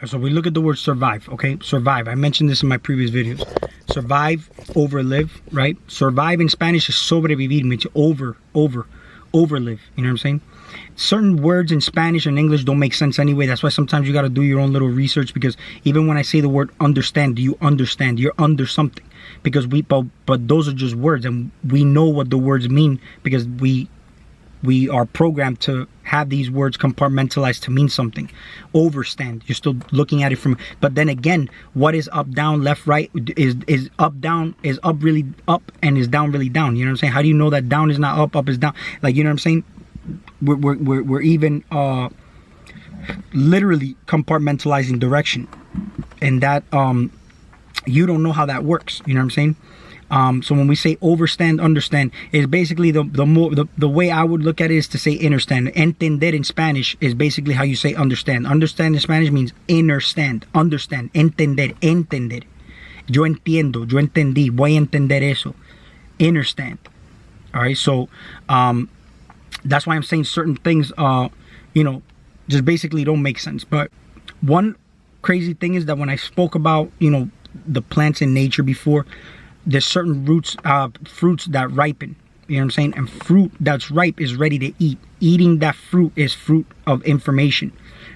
So we look at the word survive, okay? Survive. I mentioned this in my previous videos. Survive, overlive, right? Survive in Spanish is sobrevivir, means overlive. You know what I'm saying? Certain words in Spanish and English don't make sense anyway. That's why sometimes you got to do your own little research, because even when I say the word understand, do you understand? You're under something. Because but those are just words, and we know what the words mean because we are programmed to have these words compartmentalized to mean something. Overstand, you're still looking at it from, but then again, what is up, down, left, right? Is up, down, is up really up, and is down really down? You know what I'm saying? How do you know that down is not up, up is down? Like, you know what I'm saying? We're even literally compartmentalizing direction, and that you don't know how that works. You know what I'm saying? So when we say overstand, understand, is basically the way I would look at it is to say understand. Entender in Spanish is basically how you say understand. Understand in Spanish means understand, understand, entender, entender. Yo entiendo, yo entendí, voy a entender eso. Understand. All right, so that's why I'm saying certain things, you know, just basically don't make sense. But one crazy thing is that when I spoke about, you know, the plants in nature before, there's certain fruits that ripen, you know what I'm saying? And fruit that's ripe is ready to eat. Eating that fruit is fruit of information,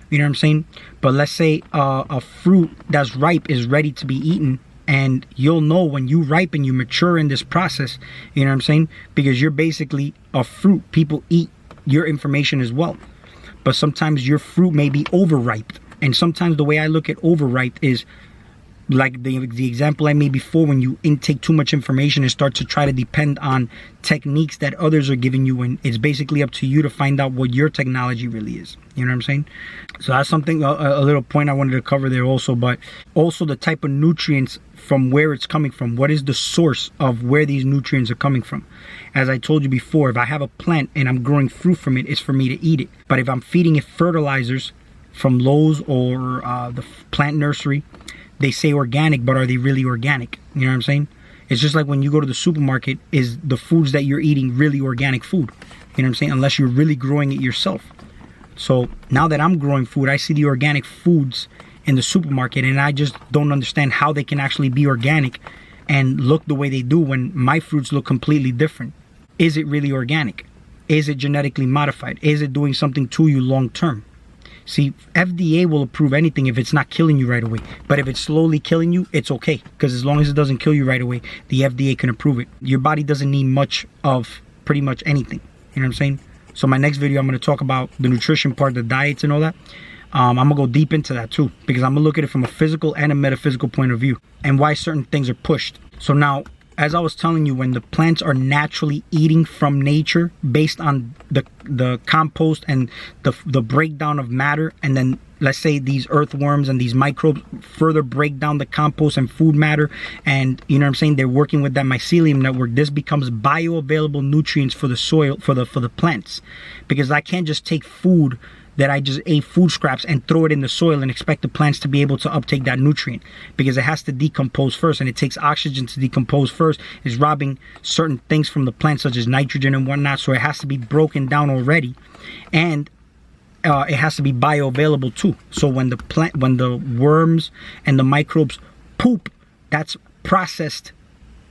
you know what I'm saying? But let's say a fruit that's ripe is ready to be eaten, and you'll know when you ripen, you mature in this process, you know what I'm saying? Because you're basically a fruit. People eat your information as well. But sometimes your fruit may be overripe. And sometimes the way I look at overripe is like the example I made before, when you intake too much information and start to try to depend on techniques that others are giving you, and it's basically up to you to find out what your technology really is. You know what I'm saying? So that's something, a little point I wanted to cover there also. But also the type of nutrients, from where it's coming from. What is the source of where these nutrients are coming from? As I told you before, if I have a plant and I'm growing fruit from it, it's for me to eat it. But if I'm feeding it fertilizers from Lowe's or the plant nursery, they say organic, but are they really organic? You know what I'm saying? It's just like when you go to the supermarket, is the foods that you're eating really organic food? You know what I'm saying? Unless you're really growing it yourself. So now that I'm growing food, I see the organic foods in the supermarket, and I just don't understand how they can actually be organic and look the way they do when my fruits look completely different. Is it really organic? Is it genetically modified? Is it doing something to you long term? See, FDA will approve anything if it's not killing you right away. But if it's slowly killing you, it's okay. Because as long as it doesn't kill you right away, the FDA can approve it. Your body doesn't need much of pretty much anything. You know what I'm saying? So my next video, I'm going to talk about the nutrition part, the diets and all that. I'm going to go deep into that too, because I'm going to look at it from a physical and a metaphysical point of view, and why certain things are pushed. So now, as I was telling you, when the plants are naturally eating from nature based on the compost and the breakdown of matter, and then let's say these earthworms and these microbes further break down the compost and food matter, and you know what I'm saying, they're working with that mycelium network, this becomes bioavailable nutrients for the soil, for the plants. Because I can't just take food that I just ate, food scraps, and throw it in the soil and expect the plants to be able to uptake that nutrient, because it has to decompose first, and it takes oxygen to decompose first. It's robbing certain things from the plant, such as nitrogen and whatnot, so it has to be broken down already, and it has to be bioavailable too. So when the worms and the microbes poop, that's processed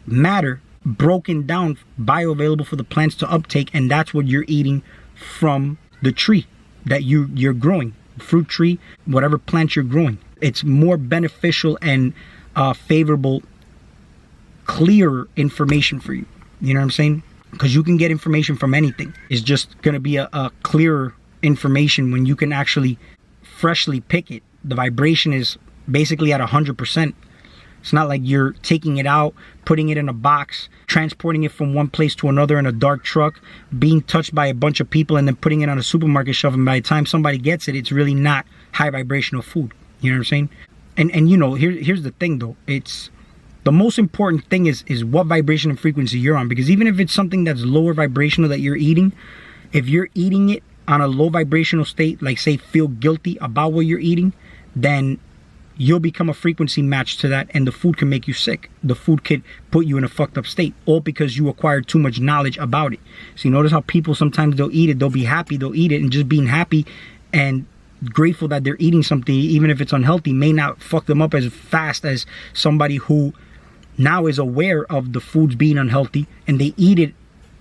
matter, broken down, bioavailable for the plants to uptake, and that's what you're eating from the tree that you're growing, fruit tree, whatever plant you're growing. It's more beneficial and favorable, clearer information for you. You know what I'm saying? Because you can get information from anything. It's just going to be a clearer information when you can actually freshly pick it. The vibration is basically at 100%. It's not like you're taking it out, putting it in a box, transporting it from one place to another in a dark truck, being touched by a bunch of people, and then putting it on a supermarket shelf, and by the time somebody gets it, it's really not high vibrational food. You know what I'm saying? And you know, here's the thing though. It's the most important thing is what vibration and frequency you're on. Because even if it's something that's lower vibrational that you're eating, if you're eating it on a low vibrational state, like say feel guilty about what you're eating, then you'll become a frequency match to that, and the food can make you sick. The food could put you in a fucked up state, all because you acquired too much knowledge about it. So you notice how people sometimes they'll eat it, they'll be happy, they'll eat it, and just being happy and grateful that they're eating something, even if it's unhealthy, may not fuck them up as fast as somebody who now is aware of the foods being unhealthy and they eat it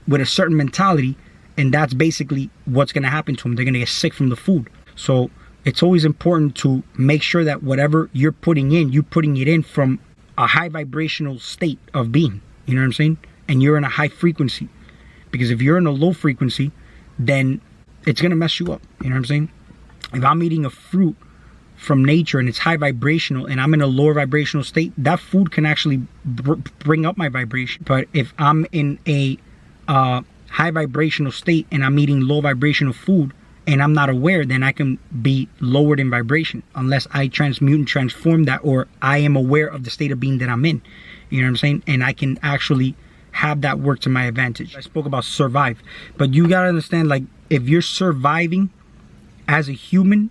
with a certain mentality, and that's basically what's going to happen to them. They're going to get sick from the food. So it's always important to make sure that whatever you're putting in, you're putting it in from a high vibrational state of being. You know what I'm saying? And you're in a high frequency. Because if you're in a low frequency, then it's going to mess you up. You know what I'm saying? If I'm eating a fruit from nature and it's high vibrational and I'm in a lower vibrational state, that food can actually bring up my vibration. But if I'm in a high vibrational state and I'm eating low vibrational food and I'm not aware, then I can be lowered in vibration unless I transmute and transform that, or I am aware of the state of being that I'm in. You know what I'm saying? And I can actually have that work to my advantage. I spoke about survive, but you got to understand, like, if you're surviving as a human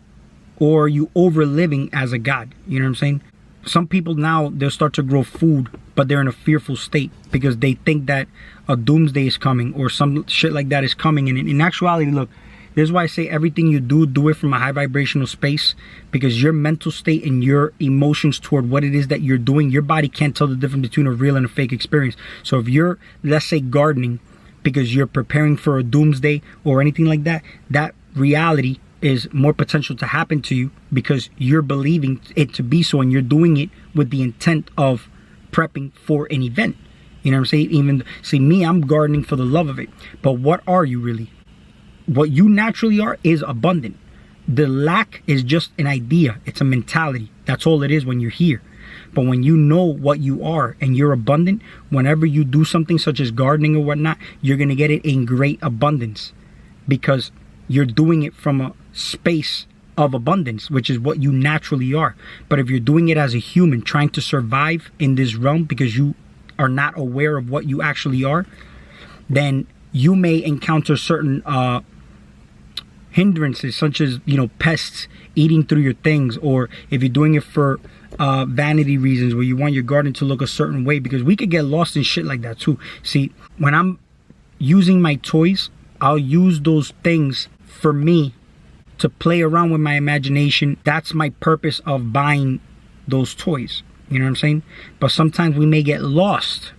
or you over living as a god. You know what I'm saying? Some people now, they'll start to grow food, but they're in a fearful state because they think that a doomsday is coming or some shit like that is coming. And in actuality, look, this is why I say everything you do it from a high vibrational space, because your mental state and your emotions toward what it is that you're doing, your body can't tell the difference between a real and a fake experience. So if you're, let's say, gardening because you're preparing for a doomsday or anything like that, that reality is more potential to happen to you because you're believing it to be so, and you're doing it with the intent of prepping for an event. You know what I'm saying? Even see me, I'm gardening for the love of it. But what are you really? What you naturally are is abundant. The lack is just an idea. It's a mentality. That's all it is when you're here. But when you know what you are and you're abundant, whenever you do something such as gardening or whatnot, you're going to get it in great abundance because you're doing it from a space of abundance, which is what you naturally are. But if you're doing it as a human, trying to survive in this realm because you are not aware of what you actually are, then you may encounter certain hindrances, such as, you know, pests eating through your things, or if you're doing it for vanity reasons where you want your garden to look a certain way, because we could get lost in shit like that too. See, when I'm using my toys, I'll use those things for me to play around with my imagination. That's my purpose of buying those toys. You know what I'm saying? But sometimes we may get lost,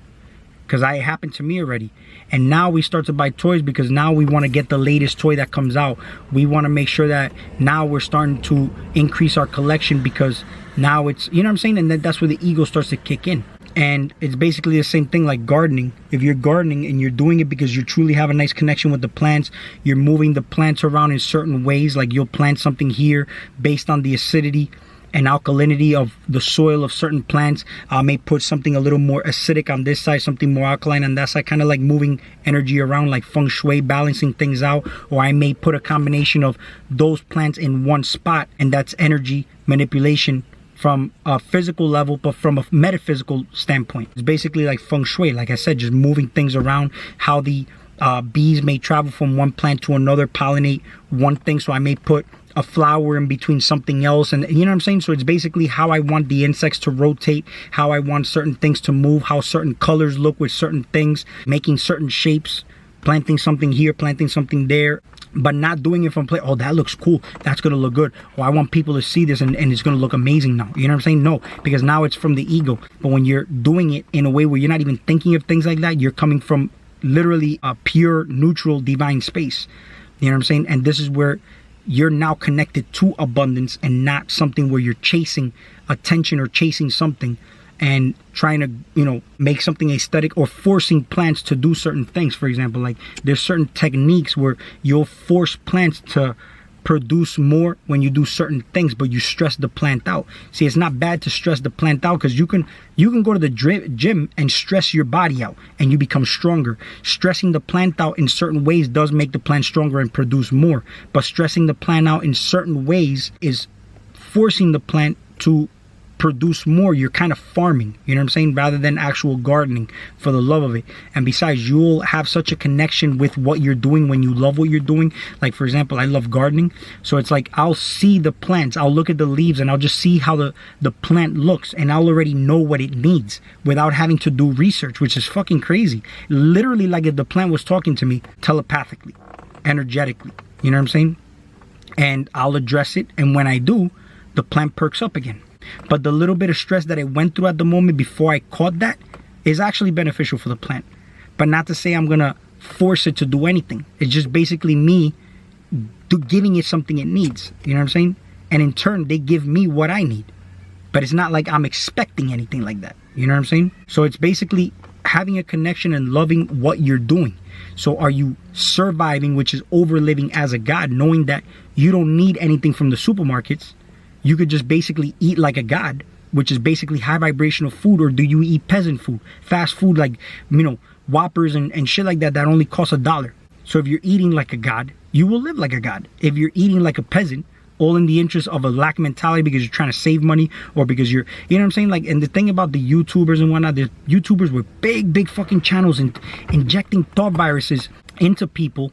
because it happened to me already. And now we start to buy toys because now we want to get the latest toy that comes out. We want to make sure that now we're starting to increase our collection because now it's, you know what I'm saying? And that's where the ego starts to kick in. And it's basically the same thing like gardening. If you're gardening and you're doing it because you truly have a nice connection with the plants, you're moving the plants around in certain ways. Like you'll plant something here based on the acidity and alkalinity of the soil of certain plants. I may put something a little more acidic on this side, something more alkaline on that side, kind of like moving energy around, like feng shui, balancing things out. Or I may put a combination of those plants in one spot, and that's energy manipulation from a physical level, but from a metaphysical standpoint. It's basically like feng shui, like I said, just moving things around, how the bees may travel from one plant to another, pollinate one thing. So I may put a flower in between something else, and you know what I'm saying? So it's basically how I want the insects to rotate, how I want certain things to move, how certain colors look with certain things, making certain shapes, planting something here, planting something there, but not doing it from play. Oh, that looks cool, that's gonna look good. Oh, I want people to see this and it's gonna look amazing now. You know what I'm saying? No, because now it's from the ego. But when you're doing it in a way where you're not even thinking of things like that, you're coming from literally a pure, neutral, divine space. You know what I'm saying? And this is where you're now connected to abundance and not something where you're chasing attention or chasing something and trying to, you know, make something aesthetic or forcing plants to do certain things. For example, like there's certain techniques where you'll force plants to produce more when you do certain things, but you stress the plant out. See, it's not bad to stress the plant out, because you can go to the gym and stress your body out and you become stronger. Stressing the plant out in certain ways does make the plant stronger and produce more, but stressing the plant out in certain ways is forcing the plant to produce more. You're kind of farming, you know what I'm saying, rather than actual gardening for the love of it. And besides, you'll have such a connection with what you're doing when you love what you're doing. Like, for example, I love gardening, so it's like I'll see the plants, I'll look at the leaves, and I'll just see how the plant looks, and I'll already know what it needs without having to do research, which is fucking crazy. Literally, like if the plant was talking to me telepathically, energetically, you know what I'm saying? and I'll address it. And when I do, the plant perks up again. But the little bit of stress that I went through at the moment before I caught that is actually beneficial for the plant. But not to say I'm gonna force it to do anything. It's just basically me giving it something it needs. You know what I'm saying? And in turn, they give me what I need. But it's not like I'm expecting anything like that. You know what I'm saying? So it's basically having a connection and loving what you're doing. So are you surviving, which is overliving as a god, knowing that you don't need anything from the supermarkets? You could just basically eat like a god, which is basically high vibrational food. Or do you eat peasant food, fast food, like, you know, Whoppers and shit like that only costs $1? So if you're eating like a god, you will live like a god. If you're eating like a peasant, all in the interest of a lack mentality because you're trying to save money, or because you're, you know what I'm saying? Like, and the thing about the YouTubers and whatnot, there's YouTubers with big fucking channels and injecting thought viruses into people,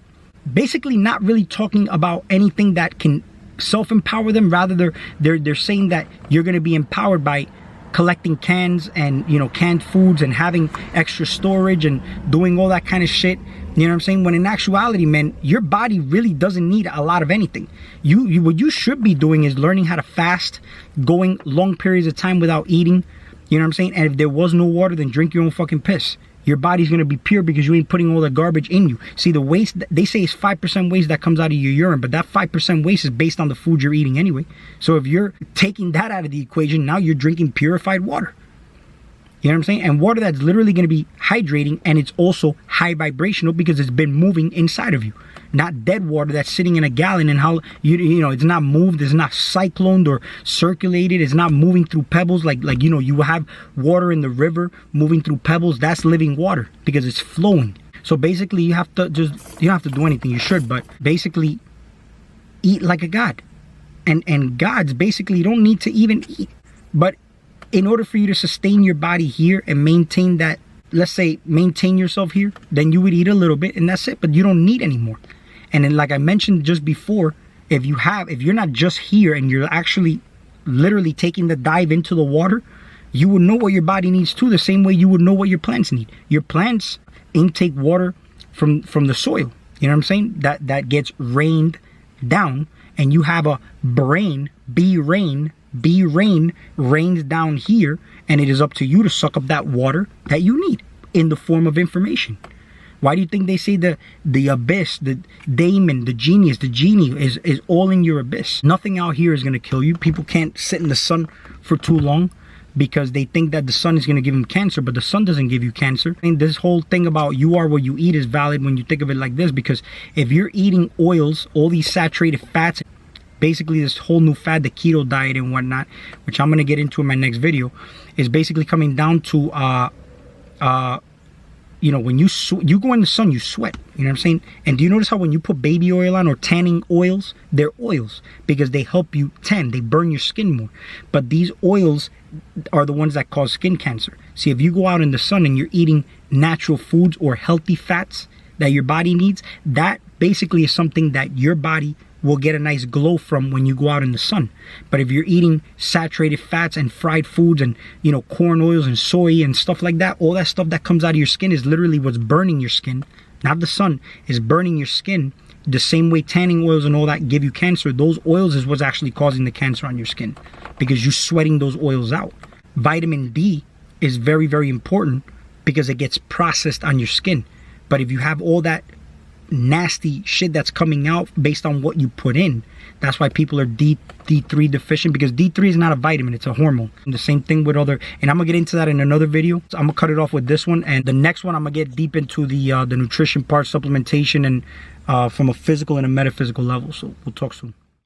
basically not really talking about anything that can self-empower them. Rather, they're saying that you're going to be empowered by collecting cans and, you know, canned foods and having extra storage and doing all that kind of shit. You know what I'm saying? When in actuality, man, your body really doesn't need a lot of anything. What you should be doing is learning how to fast, going long periods of time without eating. You know what I'm saying? And if there was no water, then drink your own fucking piss. Your body's going to be pure because you ain't putting all the garbage in you. See, the waste, they say it's 5% waste that comes out of your urine, but that 5% waste is based on the food you're eating anyway. So if you're taking that out of the equation, now you're drinking purified water. You know what I'm saying? And water that's literally going to be hydrating, and it's also high vibrational because it's been moving inside of you. Not dead water that's sitting in a gallon and how, you know, it's not moved, it's not cycloned or circulated, it's not moving through pebbles like you know, you will have water in the river moving through pebbles. That's living water because it's flowing. So basically you have to you don't have to do anything, you should, but basically eat like a god. And gods basically don't need to even eat. But in order for you to sustain your body here and maintain that, let's say maintain yourself here, then you would eat a little bit and that's it, but you don't need any more. And then, like I mentioned just before, if you're not just here and you're actually literally taking the dive into the water, you would know what your body needs too, the same way you would know what your plants need. Your plants intake water from the soil. You know what I'm saying? That gets rained down, and you have a brain, rain rains down here, and it is up to you to suck up that water that you need in the form of information. Why do you think they say the abyss, the daemon, the genie is all in your abyss? Nothing out here is going to kill you. People can't sit in the sun for too long because they think that the sun is going to give them cancer, but the sun doesn't give you cancer. And this whole thing about you are what you eat is valid when you think of it like this, because if you're eating oils, all these saturated fats, basically this whole new fad, the keto diet and whatnot, which I'm going to get into in my next video, is basically coming down to you know, when you go in the sun, you sweat. You know what I'm saying? And do you notice how when you put baby oil on, or tanning oils, they're oils because they help you tan, they burn your skin more. But these oils are the ones that cause skin cancer. See, if you go out in the sun and you're eating natural foods or healthy fats that your body needs, that basically is something that your body will get a nice glow from when you go out in the sun. But if you're eating saturated fats and fried foods and, you know, corn oils and soy and stuff like that, all that stuff that comes out of your skin is literally what's burning your skin. Not the sun, is burning your skin. The same way tanning oils and all that give you cancer, those oils is what's actually causing the cancer on your skin because you're sweating those oils out. Vitamin D is very, very important because it gets processed on your skin. But if you have all that nasty shit that's coming out based on what you put in, that's why people are D3 deficient, because D3 is not a vitamin, it's a hormone. And the same thing with other, and I'm gonna get into that in another video. So I'm gonna cut it off with this one, and the next one I'm gonna get deep into the nutrition part, supplementation, and from a physical and a metaphysical level. So we'll talk soon.